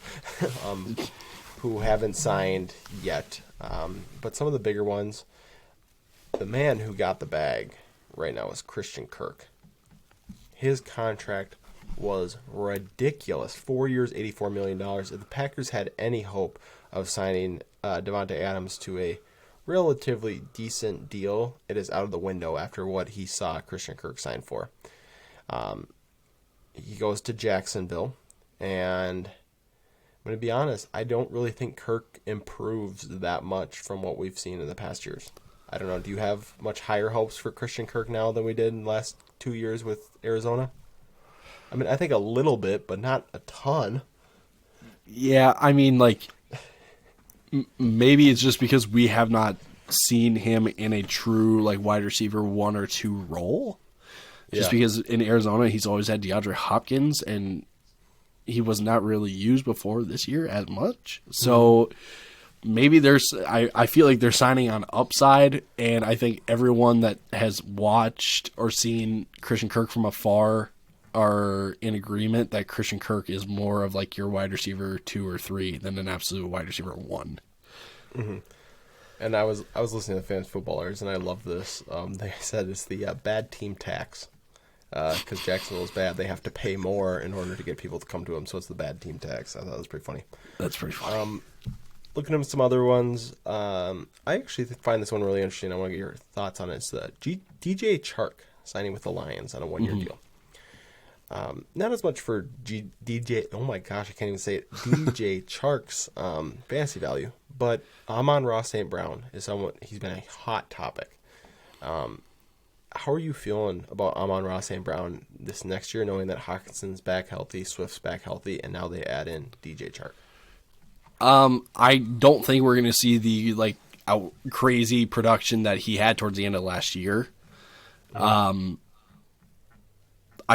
A: who haven't signed yet. But some of the bigger ones, the man who got the bag right now is Christian Kirk. His contract was ridiculous. 4 years, $84 million. If the Packers had any hope of signing Devontae Adams to a relatively decent deal, it is out of the window after what he saw Christian Kirk sign for. He goes to Jacksonville, and I'm going to be honest, I don't really think Kirk improves that much from what we've seen in the past years. I don't know, do you have much higher hopes for Christian Kirk now than we did in the last 2 years with Arizona? I mean, I think a little bit, but not a ton.
B: Yeah, I mean, like, maybe it's just because we have not seen him in a true, like, wide receiver 1 or 2 role. Just because in Arizona, he's always had DeAndre Hopkins, and he was not really used before this year as much. So maybe I feel like they're signing on upside, and I think everyone that has watched or seen Christian Kirk from afar are in agreement that Christian Kirk is more of like your wide receiver 2 or 3 than an absolute wide receiver 1.
A: Mm-hmm. And I was listening to Fantasy Footballers, and I love this. They said it's the bad team tax. Because Jacksonville's bad, they have to pay more in order to get people to come to them, so it's the bad team tax. I thought that was pretty funny.
B: That's pretty funny.
A: Looking at some other ones, I actually find this one really interesting. I want to get your thoughts on it. It's the DJ Chark signing with the Lions on a one-year deal. Not as much for DJ. Oh my gosh, I can't even say it. DJ Chark's fantasy value, but Amon-Ra St. Brown is someone. He's been a hot topic. How are you feeling about Amon-Ra St. Brown this next year, knowing that Hawkinson's back healthy, Swift's back healthy, and now they add in DJ Chark?
B: I don't think we're going to see the crazy production that he had towards the end of last year. I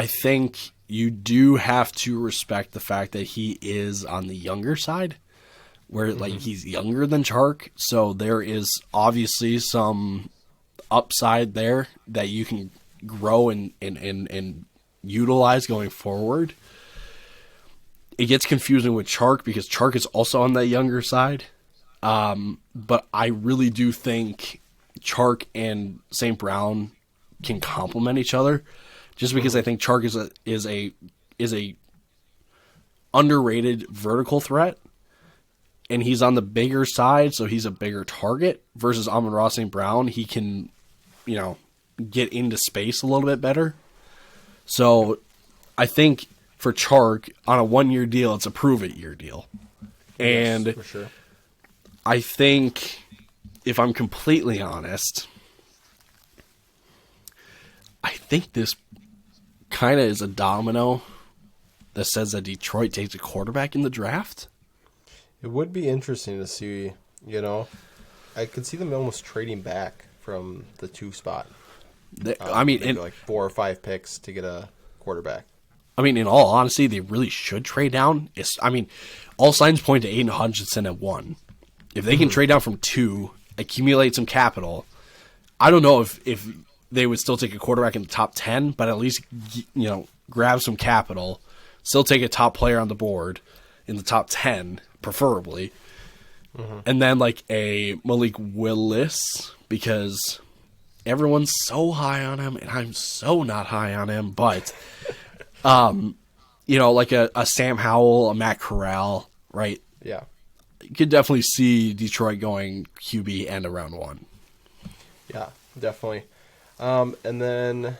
B: think you do have to respect the fact that he is on the younger side, where he's younger than Chark, so there is obviously some upside there that you can grow and utilize going forward. It gets confusing with Chark because Chark is also on that younger side. But I really do think Chark and St. Brown can complement each other, just because I think Chark is a underrated vertical threat, and he's on the bigger side, so he's a bigger target, versus Amon-Ra St. Brown. He can, get into space a little bit better. So I think for Chark, on a one-year deal, it's a prove-it-year deal. And
A: yes, for sure.
B: I think, if I'm completely honest, I think this kind of is a domino that says that Detroit takes a quarterback in the draft.
A: It would be interesting to see, I could see them almost trading back from the 2 spot. Like 4 or 5 picks to get a quarterback.
B: In all honesty, they really should trade down. All signs point to Aiden Hutchinson at 1. If they can trade down from 2, accumulate some capital, I don't know if they would still take a quarterback in the top 10, but at least, grab some capital, still take a top player on the board in the top 10, preferably. And then a Malik Willis, because everyone's so high on him, and I'm so not high on him, but, a Sam Howell, a Matt Corral, right?
A: Yeah.
B: You could definitely see Detroit going QB and a round 1.
A: Yeah, definitely. And then,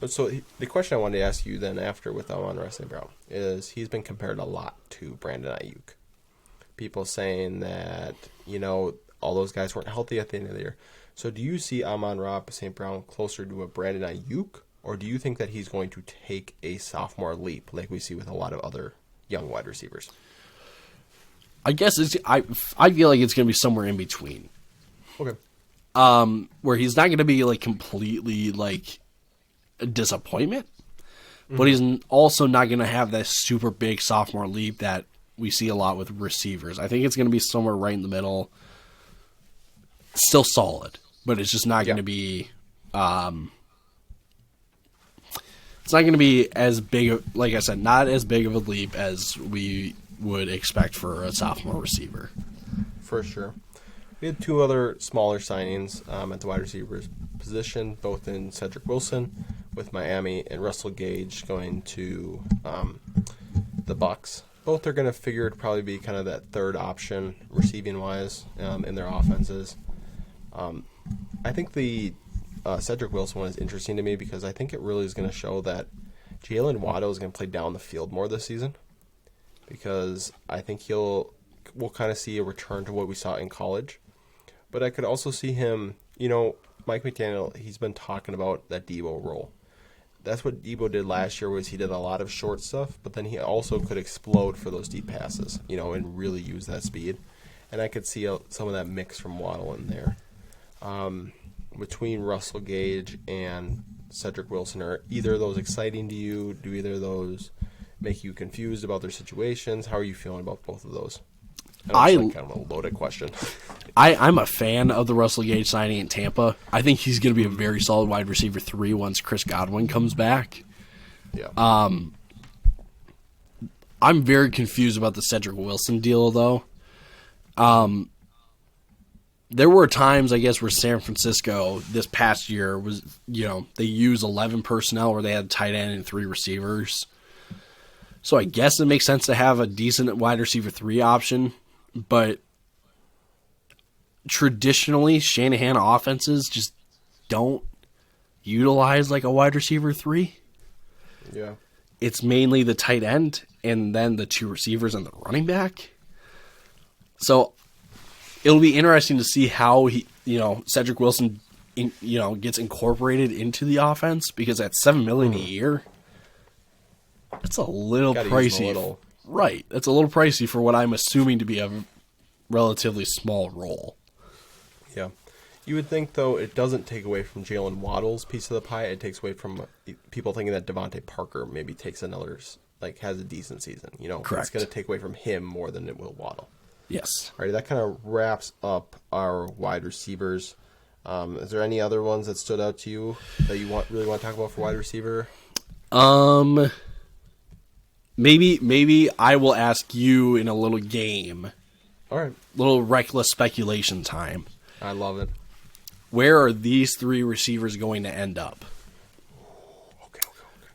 A: so the question I wanted to ask you then after with Amon-Ra St. Brown is he's been compared a lot to Brandon Ayuk. People saying that, all those guys weren't healthy at the end of the year. So do you see Amon-Ra St. Brown closer to a Brandon Ayuk, or do you think that he's going to take a sophomore leap like we see with a lot of other young wide receivers?
B: I guess I feel like it's going to be somewhere in between.
A: Okay.
B: Where he's not going to be completely a disappointment, but he's also not going to have that super big sophomore leap that we see a lot with receivers. I think it's going to be somewhere right in the middle. Still solid, but it's just not going to be. It's not going to be as big. Like I said, not as big of a leap as we would expect for a sophomore receiver.
A: For sure. We had 2 other smaller signings at the wide receivers position, both in Cedric Wilson with Miami and Russell Gage going to the Bucs. Both are going to figure to probably be kind of that third option receiving-wise in their offenses. I think the Cedric Wilson one is interesting to me because I think it really is going to show that Jalen Waddle is going to play down the field more this season, because I think we'll kind of see a return to what we saw in college. But I could also see him, Mike McDaniel, he's been talking about that Debo role. That's what Debo did last year, was he did a lot of short stuff, but then he also could explode for those deep passes, and really use that speed. And I could see some of that mix from Waddle in there. Between Russell Gage and Cedric Wilson, are either of those exciting to you? Do either of those make you confused about their situations? How are you feeling about both of those? I know it's kind of a loaded question.
B: I'm a fan of the Russell Gage signing in Tampa. I think he's going to be a very solid wide receiver 3 once Chris Godwin comes back.
A: Yeah.
B: I'm very confused about the Cedric Wilson deal, though. There were times, I guess, where San Francisco this past year was, they use 11 personnel where they had tight end and 3 receivers. So I guess it makes sense to have a decent wide receiver 3 option, but traditionally Shanahan offenses just don't utilize like a wide receiver 3.
A: Yeah.
B: It's mainly the tight end and then the 2 receivers and the running back. So it'll be interesting to see how Cedric Wilson, gets incorporated into the offense, because at $7 million a year, that's a little pricey. Right, that's a little pricey for what I'm assuming to be a relatively small role.
A: Yeah. You would think, though, it doesn't take away from Jalen Waddle's piece of the pie. It takes away from people thinking that Devontae Parker maybe takes has a decent season.
B: Correct.
A: It's going to take away from him more than it will Waddle.
B: Yes.
A: All right, that kind of wraps up our wide receivers. Is there any other ones that stood out to you that you really want to talk about for wide receiver?
B: Maybe I will ask you in a little game.
A: All right.
B: Little reckless speculation time.
A: I love it.
B: Where are these 3 receivers going to end up?
A: Okay.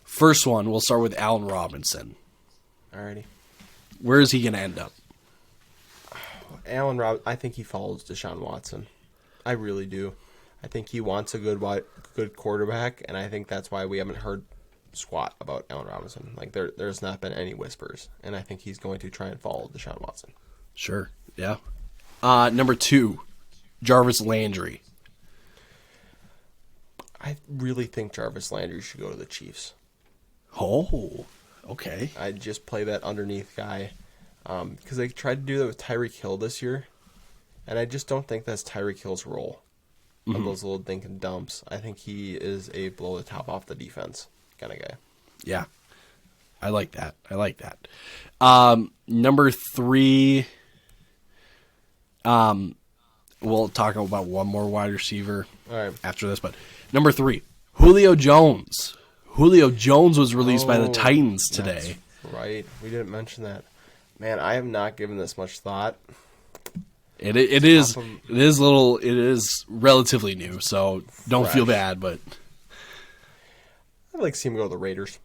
B: First one, we'll start with Allen Robinson.
A: Alrighty.
B: Where is he going to end up?
A: I think he follows Deshaun Watson. I really do. I think he wants a good quarterback, and I think that's why we haven't heard squat about Allen Robinson. Like there's not been any whispers, and I think he's going to try and follow Deshaun Watson.
B: Sure, yeah. Number 2, Jarvis Landry.
A: I really think Jarvis Landry should go to the Chiefs.
B: Oh, okay.
A: I'd just play that underneath guy, because they tried to do that with Tyreek Hill this year, and I just don't think that's Tyreek Hill's role. On those little dink and dumps. I think he is a blow the top off the defense kind of guy.
B: Yeah. I like that. Number 3, we'll talk about one more wide receiver after this, but number 3, Julio Jones. Julio Jones was released by the Titans today.
A: That's right. We didn't mention that. Man, I have not given this much thought.
B: It is relatively new, so don't feel bad, but
A: I'd like to see him go to the Raiders.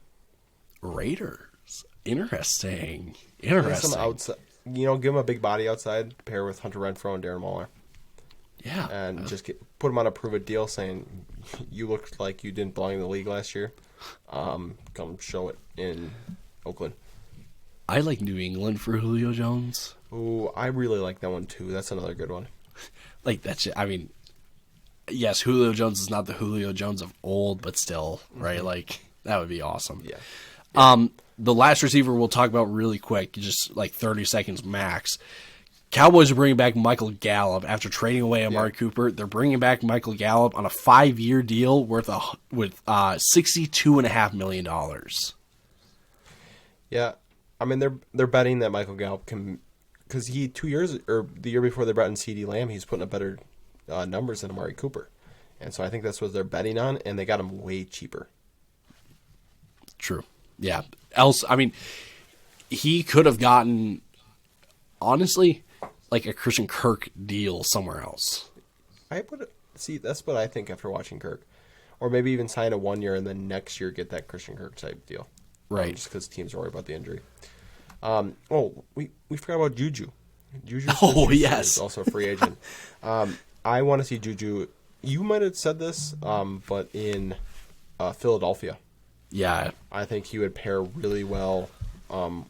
B: Raiders. Interesting.
A: Some outside, give him a big body outside, pair with Hunter Renfrow and Darren Waller.
B: Yeah.
A: And just put him on a prove-it deal saying, you looked like you didn't belong in the league last year. Come show it in Oakland.
B: I like New England for Julio Jones.
A: Ooh, I really like that one too. That's another good one.
B: Like that shit. I mean, yes, Julio Jones is not the Julio Jones of old, but still, right? Like that would be awesome.
A: Yeah.
B: The last receiver we'll talk about really quick, just like 30 seconds max. Cowboys are bringing back Michael Gallup after trading away Amari Cooper. They're bringing back Michael Gallup on a 5-year deal with $62.5 million.
A: Yeah, I mean they're betting that Michael Gallup can, because the year before they brought in CeeDee Lamb, he's putting up better numbers than Amari Cooper, and so I think that's what they're betting on, and they got him way cheaper.
B: True. Yeah. He could have gotten, honestly, like a Christian Kirk deal somewhere else.
A: That's what I think after watching Kirk, or maybe even sign a 1 year and then next year get that Christian Kirk type deal.
B: Right.
A: Just because teams worry about the injury. We forgot about Juju. Juju.
B: Yes.
A: Is also a free agent. I want to see Juju. You might have said this, but in Philadelphia.
B: Yeah.
A: I think he would pair really well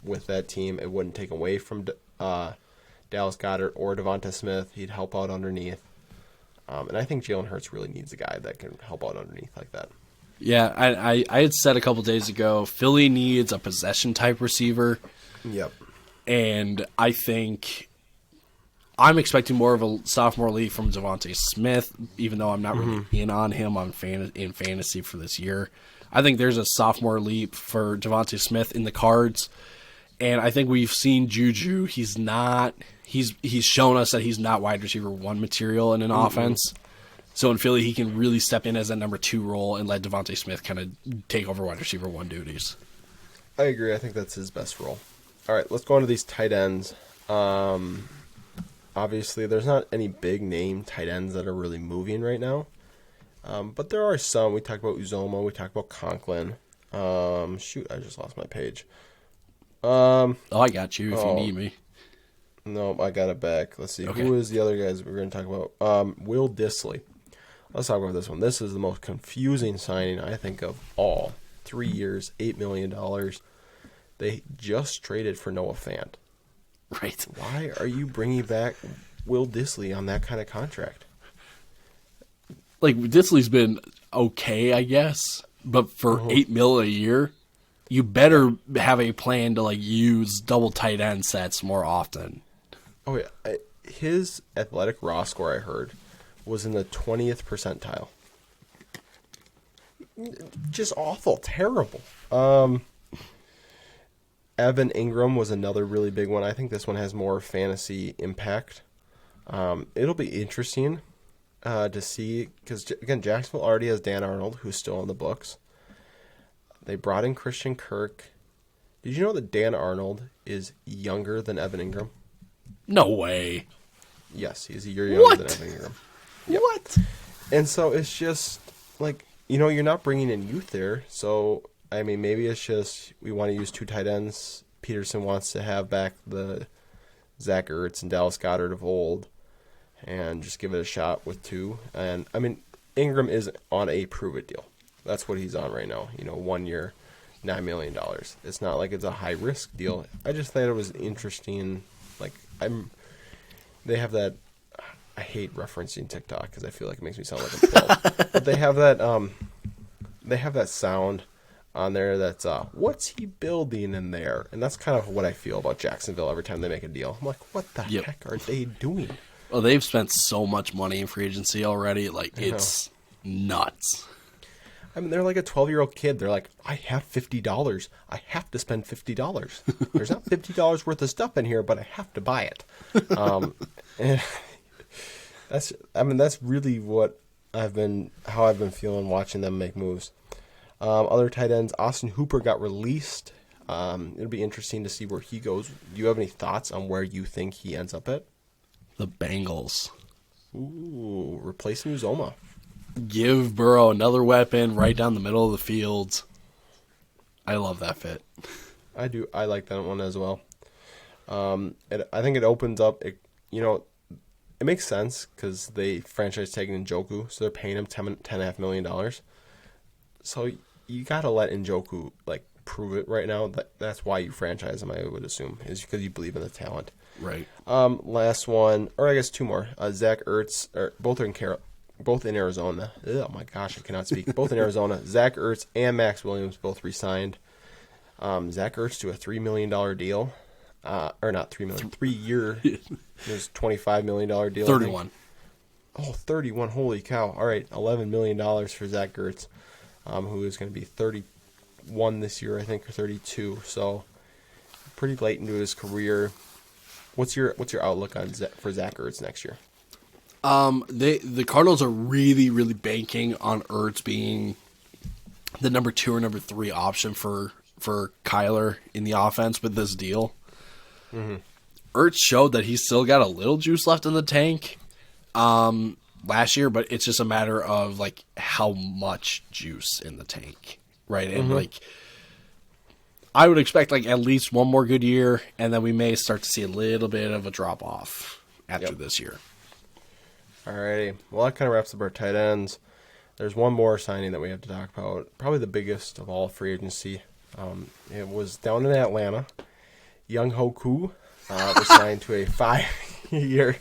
A: with that team. It wouldn't take away from Dallas Goedert or Devonta Smith. He'd help out underneath. And I think Jalen Hurts really needs a guy that can help out underneath like that.
B: Yeah, I had said a couple days ago, Philly needs a possession-type receiver.
A: Yep. And
B: I think I'm expecting more of a sophomore league from Devonta Smith, even though I'm not really in on him in fantasy for this year. I think there's a sophomore leap for Devonta Smith in the cards, and I think we've seen Juju. He's shown us that he's not wide receiver 1 material in an offense. So in Philly, he can really step in as that number 2 role and let Devontae Smith kind of take over wide receiver 1 duties.
A: I agree. I think that's his best role. All right, let's go into these tight ends. Obviously, there's not any big name tight ends that are really moving right now. But there are some. We talked about Uzoma. We talked about Conklin. Shoot, I just lost my page.
B: I got you if you need me.
A: No, I got it back. Let's see.
B: Okay.
A: Who is the other guys we're going to talk about? Will Dissly. Let's talk about this one. This is the most confusing signing, I think, of all. 3 years, $8 million. They just traded for Noah Fant.
B: Right.
A: Why are you bringing back Will Dissly on that kind of contract?
B: Like, Disley's been okay, I guess. But for $8 million a year, you better have a plan to, like, use double tight end sets more often.
A: Oh, yeah. His athletic raw score, I heard, was in the 20th percentile. Just awful. Terrible. Evan Ingram was another really big one. I think this one has more fantasy impact. It'll be interesting to see, because, again, Jacksonville already has Dan Arnold, who's still on the books. They brought in Christian Kirk. Did you know that Dan Arnold is younger than Evan Ingram?
B: No way.
A: Yes, he's a year younger than Evan Ingram. Yep.
B: What?
A: And so it's just, like, you're not bringing in youth there, so... I mean, maybe it's just we want to use 2 tight ends. Peterson wants to have back the Zach Ertz and Dallas Goedert of old and just give it a shot with 2. And, I mean, Ingram is on a prove-it deal. That's what he's on right now. 1 year, $9 million. It's not like it's a high-risk deal. I just thought it was interesting. Like, they have that... I hate referencing TikTok because I feel like it makes me sound like I'm 12. But they have that sound... on there that's what's he building in there, and that's kind of what I feel about Jacksonville every time they make a deal. I'm like, what the heck are they doing?
B: Well, they've spent so much money in free agency already, like it's nuts.
A: I mean, they're like a 12-year-old kid. They're like, I have $50. I have to spend $50. There's not $50 worth of stuff in here, but I have to buy it. And that's really what how I've been feeling watching them make moves. Other tight ends, Austin Hooper got released. It'll be interesting to see where he goes. Do you have any thoughts on where you think he ends up at?
B: The Bengals.
A: Ooh, replacing Uzoma.
B: Give Burrow another weapon right down the middle of the field. I love that fit.
A: I do. I like that one as well. I think it opens up. It makes sense because they franchise tagging Njoku, so they're paying him $10.5 million. So you gotta let Njoku prove it right now. That's why you franchise him, I would assume, is because you believe in the talent.
B: Right.
A: Last one, or I guess 2 more. Zach Ertz, both in Arizona. Oh my gosh, I cannot speak. Both in Arizona. Zach Ertz and Max Williams both re-signed. Zach Ertz to a $3 million deal, or not $3 million, 3 year. There's $25 million deal.
B: 31.
A: Oh, 31. Holy cow! All right, $11 million for Zach Ertz. Who is going to be 31 this year, I think, or 32. So pretty late into his career. What's your outlook for Zach Ertz next year?
B: The Cardinals are really, really banking on Ertz being the number 2 or number 3 option for Kyler in the offense with this deal. Mm-hmm. Ertz showed that he's still got a little juice left in the tank. Last year, but it's just a matter of how much juice in the tank, right? And I would expect at least one more good year, and then we may start to see a little bit of a drop off after this year.
A: Alrighty, well that kind of wraps up our tight ends. There's one more signing that we have to talk about, probably the biggest of all free agency. It was down in Atlanta. Young Hoku was signed to a 5-year,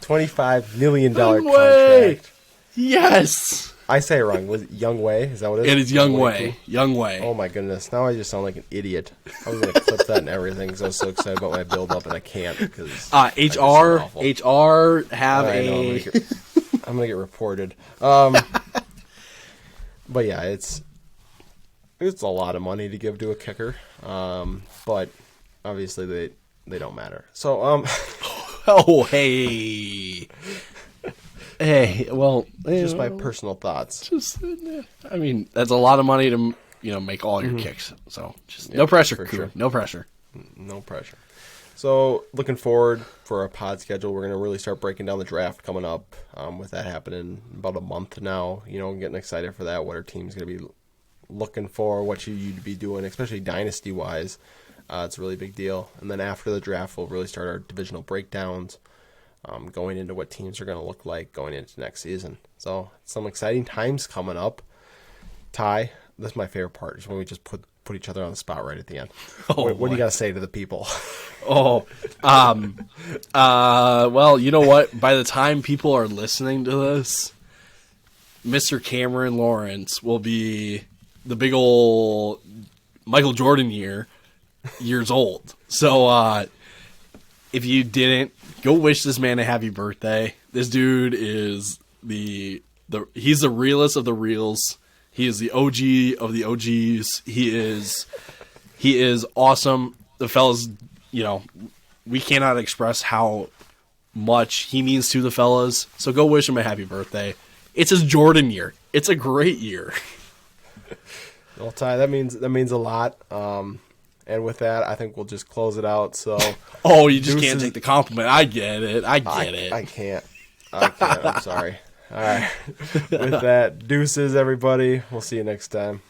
A: $25 million contract.
B: Yes.
A: I say it wrong. Was it Young Wei? Is that what it is?
B: It is Young Wei. Young Wei.
A: Oh my goodness! Now I just sound like an idiot. I was gonna clip that and everything because I was so excited about my build up, and I can't because
B: HR have
A: I'm gonna get reported. But yeah, it's a lot of money to give to a kicker. But obviously they don't matter. So
B: oh hey. Hey, well,
A: Just my personal thoughts.
B: I mean, that's a lot of money to make all your kicks. So just no pressure,
A: for
B: Koo.
A: sure.
B: No pressure.
A: No pressure. So looking forward for our pod schedule. We're going to really start breaking down the draft coming up. With that happening in about a month now, getting excited for that. What our team's going to be looking for, what you'd be doing, especially dynasty wise. It's a really big deal. And then after the draft, we'll really start our divisional breakdowns, going into what teams are going to look like going into next season. So some exciting times coming up. Ty, this is my favorite part, is when we just put each other on the spot right at the end. What do you got to say to the people?
B: Well, you know what? By the time people are listening to this, Mr. Cameron Lawrence will be the big old Michael Jordan years old. So if you didn't, go wish this man a happy birthday. This dude is he's the realest of the reals. He is the OG of the OGs. He is awesome. The fellas, we cannot express how much he means to the fellas. So go wish him a happy birthday. It's his Jordan year. It's a great year.
A: Well, Ty, that means a lot. And with that, I think we'll just close it out. So,
B: you just can't take the compliment. I get it. I
A: can't. I'm sorry. All right. With that, deuces, everybody. We'll see you next time.